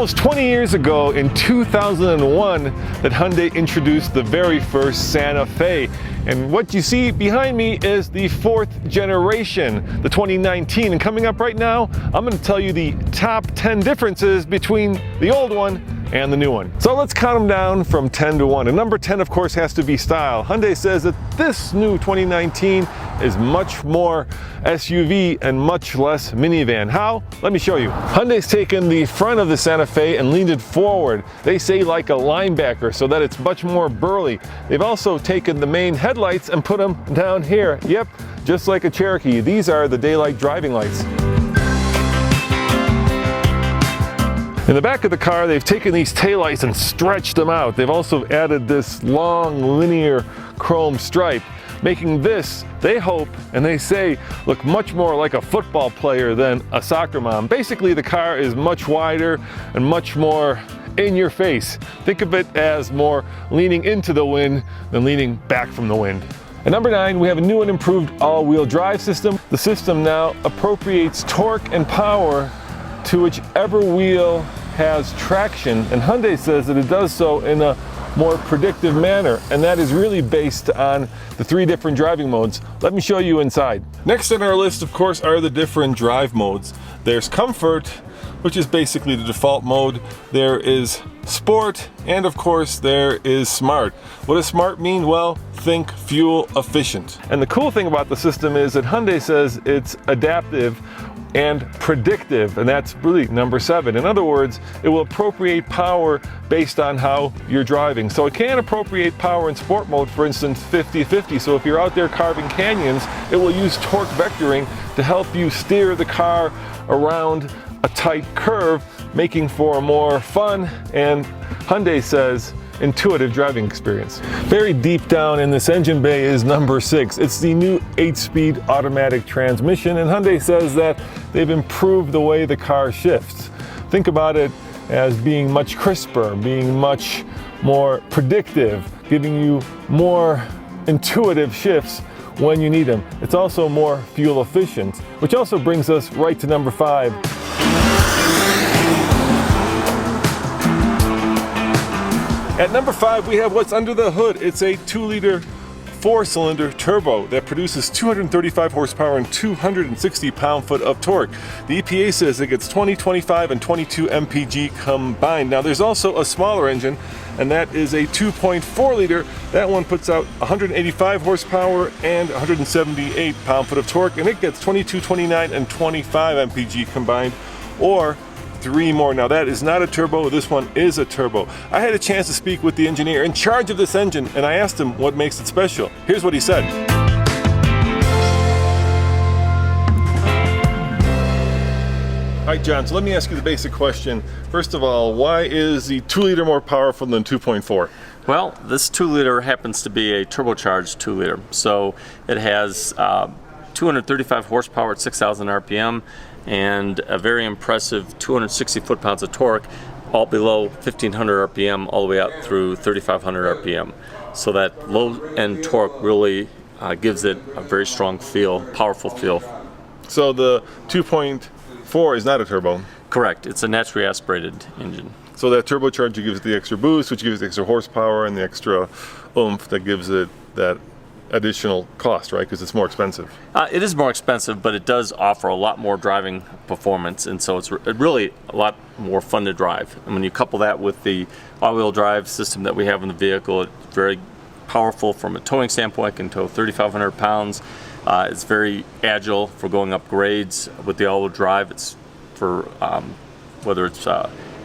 almost 20 years ago in 2001 that Hyundai introduced the very first Santa Fe. And what you see behind me is the fourth generation, the 2019. And coming up right now, I'm going to tell you the top 10 differences between the old one and the new one. So let's count them down from 10 to 1. And number 10, of course, has to be style. Hyundai says that this new 2019 is much more SUV and much less minivan. How? Let me show you. Hyundai's taken the front of the Santa Fe and leaned it forward. They say like a linebacker, so that it's much more burly. They've also taken the main headlights and put them down here. Yep, just like a Cherokee. These are the daylight driving lights. In the back of the car, they've taken these taillights and stretched them out. They've also added this long linear chrome stripe, making this, they hope and they say, look much more like a football player than a soccer mom. Basically, the car is much wider and much more in your face. Think of it as more leaning into the wind than leaning back from the wind. At number 9, we have a new and improved all-wheel drive system. The system now appropriates torque and power to whichever wheel has traction, and Hyundai says that it does so in a more predictive manner, and that is really based on the 3 different driving modes. Let me show you inside. Next on our list, of course, are the different drive modes. There's Comfort, which is basically the default mode. There is Sport, and of course there is Smart. What does Smart mean? Well, think fuel efficient. And the cool thing about the system is that Hyundai says it's adaptive and predictive, and that's really number 7. In other words, it will appropriate power based on how you're driving. So it can appropriate power in sport mode, for instance, 50-50. So if you're out there carving canyons, it will use torque vectoring to help you steer the car around a tight curve, making for a more fun and, Hyundai says, intuitive driving experience. Very deep down in this engine bay is number 6. It's the new 8-speed automatic transmission, and Hyundai says that they've improved the way the car shifts. Think about it as being much crisper, being much more predictive, giving you more intuitive shifts when you need them. It's also more fuel efficient, which also brings us right to number 5. At number 5, we have what's under the hood. It's a 2-liter 4-cylinder turbo that produces 235 horsepower and 260 pound-foot of torque. The EPA says it gets 20, 25, and 22 mpg combined. Now, there's also a smaller engine, and that is a 2.4-liter. That one puts out 185 horsepower and 178 pound-foot of torque, and it gets 22, 29, and 25 mpg combined, or 3 more. Now that is not a turbo, this one is a turbo. I had a chance to speak with the engineer in charge of this engine, and I asked him what makes it special. Here's what he said. All right, John, so let me ask you the basic question. First of all, why is the 2-liter more powerful than 2.4? Well, this 2-liter happens to be a turbocharged 2-liter. So it has 235 horsepower at 6,000 RPM, and a very impressive 260 foot-pounds of torque, all below 1,500 RPM, all the way up through 3,500 RPM. So that low-end torque really gives it a very strong feel, powerful feel. So the 2.4 is not a turbo? Correct. It's a naturally aspirated engine. So that turbocharger gives it the extra boost, which gives the extra horsepower and the extra oomph that gives it that additional cost, right? Because it's more expensive. It is more expensive, but it does offer a lot more driving performance, and so it's really a lot more fun to drive. And when you couple that with the all-wheel drive system that we have in the vehicle, it's very powerful from a towing standpoint. It can tow 3,500 pounds. It's very agile for going up grades with the all-wheel drive. It's for whether it's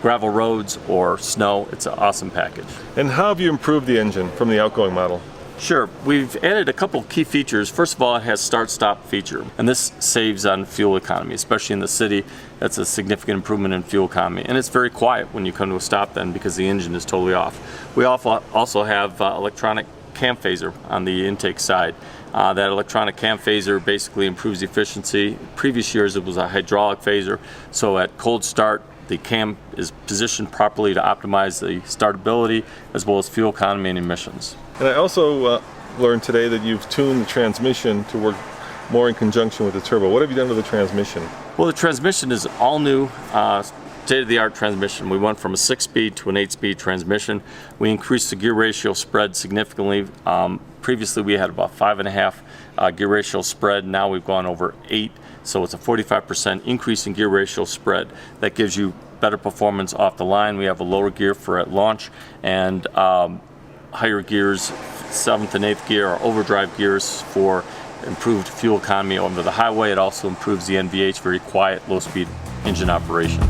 gravel roads or snow, it's an awesome package. And how have you improved the engine from the outgoing model? Sure. We've added a couple key features. First of all, it has start-stop feature, and this saves on fuel economy, especially in the city. That's a significant improvement in fuel economy, and it's very quiet when you come to a stop then because the engine is totally off. We also have electronic cam phaser on the intake side. That electronic cam phaser basically improves efficiency. Previous years it was a hydraulic phaser, so at cold start the cam is positioned properly to optimize the startability as well as fuel economy and emissions. And I also learned today that you've tuned the transmission to work more in conjunction with the turbo. What have you done to the transmission? Well, the transmission is all new state-of-the-art transmission. We went from a 6-speed to an 8-speed transmission. We increased the gear ratio spread significantly. Previously we had about 5.5 gear ratio spread. Now we've gone over 8, so it's a 45% increase in gear ratio spread. That gives you better performance off the line. We have a lower gear for at launch, and higher gears, 7th and 8th gear, are overdrive gears for improved fuel economy over the highway. It also improves the NVH, very quiet, low-speed engine operation.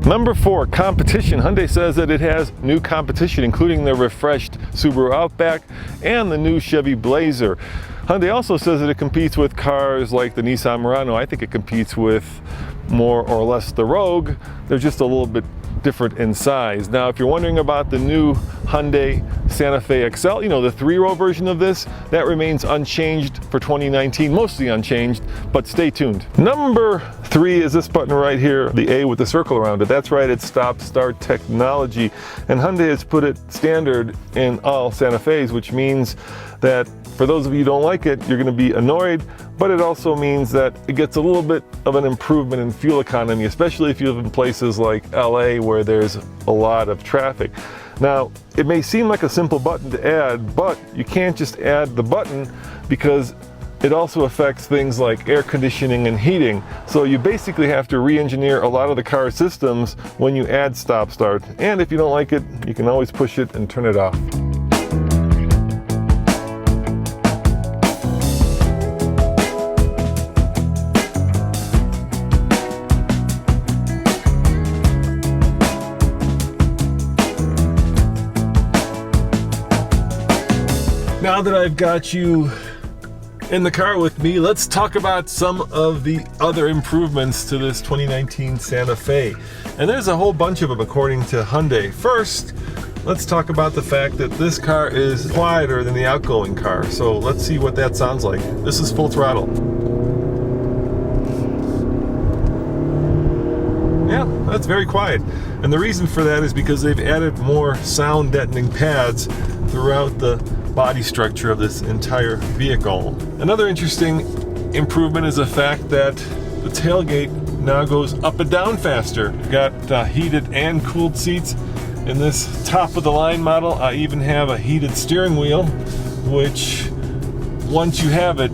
Number 4, competition. Hyundai says that it has new competition, including the refreshed Subaru Outback and the new Chevy Blazer. Hyundai also says that it competes with cars like the Nissan Murano. I think it competes with more or less the Rogue. They're just a little bit different in size. Now, if you're wondering about the new Hyundai Santa Fe XL, you know, the 3-row version of this, that remains unchanged for 2019, mostly unchanged, but stay tuned. Number 3 is this button right here, the A with the circle around it. That's right, it's stop start technology. And Hyundai has put it standard in all Santa Fe's, which means that for those of you who don't like it, you're going to be annoyed, but it also means that it gets a little bit of an improvement in fuel economy, especially if you live in places like LA where there's a lot of traffic. Now, it may seem like a simple button to add, but you can't just add the button because it also affects things like air conditioning and heating. So you basically have to re-engineer a lot of the car systems when you add stop start. And if you don't like it, you can always push it and turn it off. Now that I've got you in the car with me, let's talk about some of the other improvements to this 2019 Santa Fe. And there's a whole bunch of them according to Hyundai. First, let's talk about the fact that this car is quieter than the outgoing car. So let's see what that sounds like. This is full throttle. Yeah, that's very quiet. And the reason for that is because they've added more sound deadening pads throughout the body structure of this entire vehicle. Another interesting improvement is the fact that the tailgate now goes up and down faster. You've got heated and cooled seats in this top of the line model. I even have a heated steering wheel, which once you have it,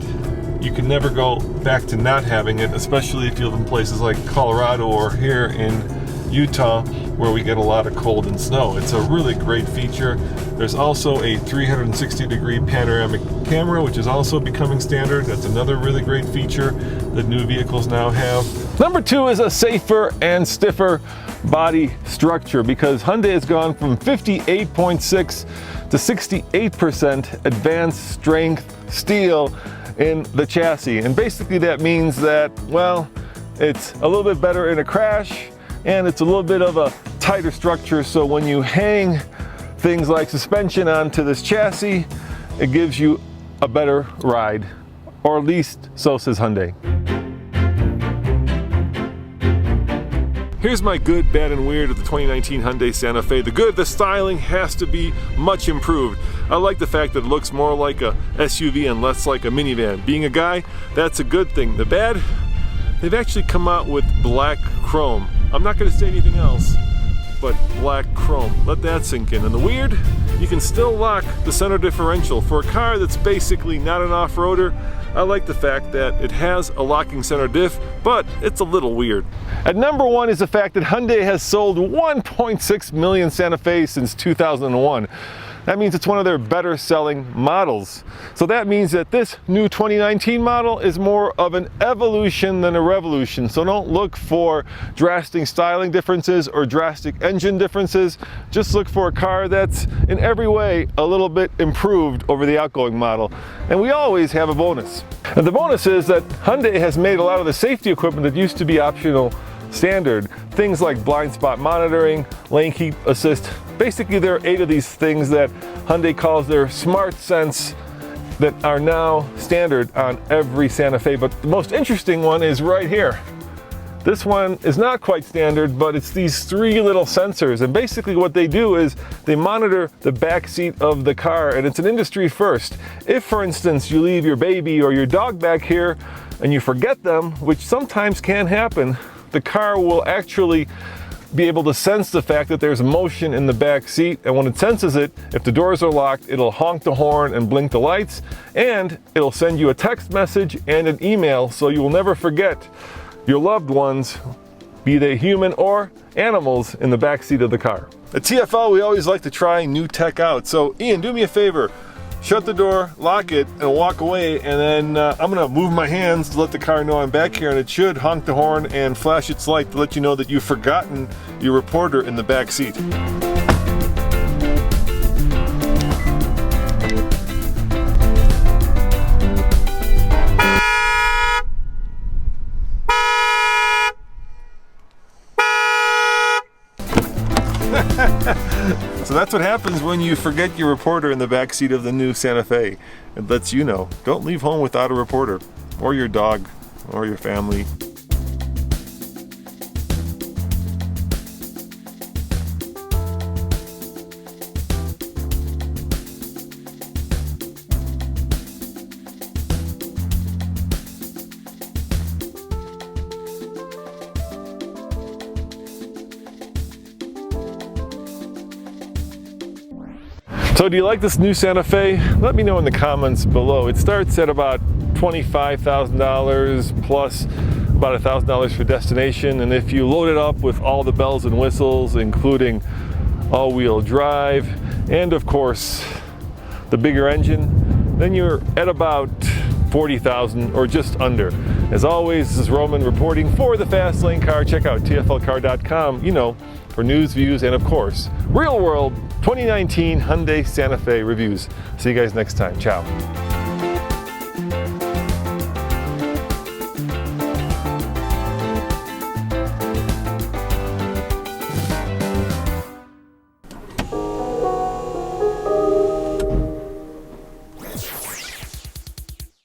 you can never go back to not having it, especially if you live in places like Colorado or here in Utah, where we get a lot of cold and snow. It's a really great feature. There's also a 360-degree panoramic camera, which is also becoming standard. That's another really great feature that new vehicles now have. Number 2 is a safer and stiffer body structure, because Hyundai has gone from 58.6 to 68% advanced strength steel in the chassis. And basically that means that, well, it's a little bit better in a crash, and it's a little bit of a tighter structure, so when you hang things like suspension onto this chassis, it gives you a better ride, or at least so says Hyundai. Here's my good, bad, and weird of the 2019 Hyundai Santa Fe. The good, the styling has to be much improved. I like the fact that it looks more like a SUV and less like a minivan. Being a guy, that's a good thing. The bad, they've actually come out with black chrome. I'm not going to say anything else, but black chrome. Let that sink in. And the weird, you can still lock the center differential. For a car that's basically not an off-roader, I like the fact that it has a locking center diff, but it's a little weird. At number 1 is the fact that Hyundai has sold 1.6 million Santa Fe's since 2001. That means it's one of their better selling models. So that means that this new 2019 model is more of an evolution than a revolution. So don't look for drastic styling differences or drastic engine differences. Just look for a car that's in every way a little bit improved over the outgoing model. And we always have a bonus. And the bonus is that Hyundai has made a lot of the safety equipment that used to be optional standard. Things like blind spot monitoring, lane keep assist. Basically, there are 8 of these things that Hyundai calls their Smart Sense that are now standard on every Santa Fe. But the most interesting one is right here. This one is not quite standard, but it's these 3 little sensors. And basically what they do is they monitor the back seat of the car, and it's an industry first. If, for instance, you leave your baby or your dog back here, and you forget them, which sometimes can happen, the car will actually be able to sense the fact that there's motion in the back seat, and when it senses it, if the doors are locked, it'll honk the horn and blink the lights, and it'll send you a text message and an email, so you will never forget your loved ones, be they human or animals, in the back seat of the car. At TFL, we always like to try new tech out, so Ian, do me a favor. Shut the door, lock it, and walk away, and then I'm gonna move my hands to let the car know I'm back here, and it should honk the horn and flash its light to let you know that you've forgotten your reporter in the back seat. So that's what happens when you forget your reporter in the back seat of the new Santa Fe. It lets you know, don't leave home without a reporter, or your dog, or your family. So do you like this new Santa Fe? Let me know in the comments below. It starts at about $25,000 plus about $1,000 for destination, and if you load it up with all the bells and whistles, including all-wheel drive and of course the bigger engine, then you're at about $40,000 or just under. As always, this is Roman reporting for the Fast Lane Car. Check out tflcar.com, you know, for news, views, and of course, real world 2019 Hyundai Santa Fe reviews. See you guys next time. Ciao.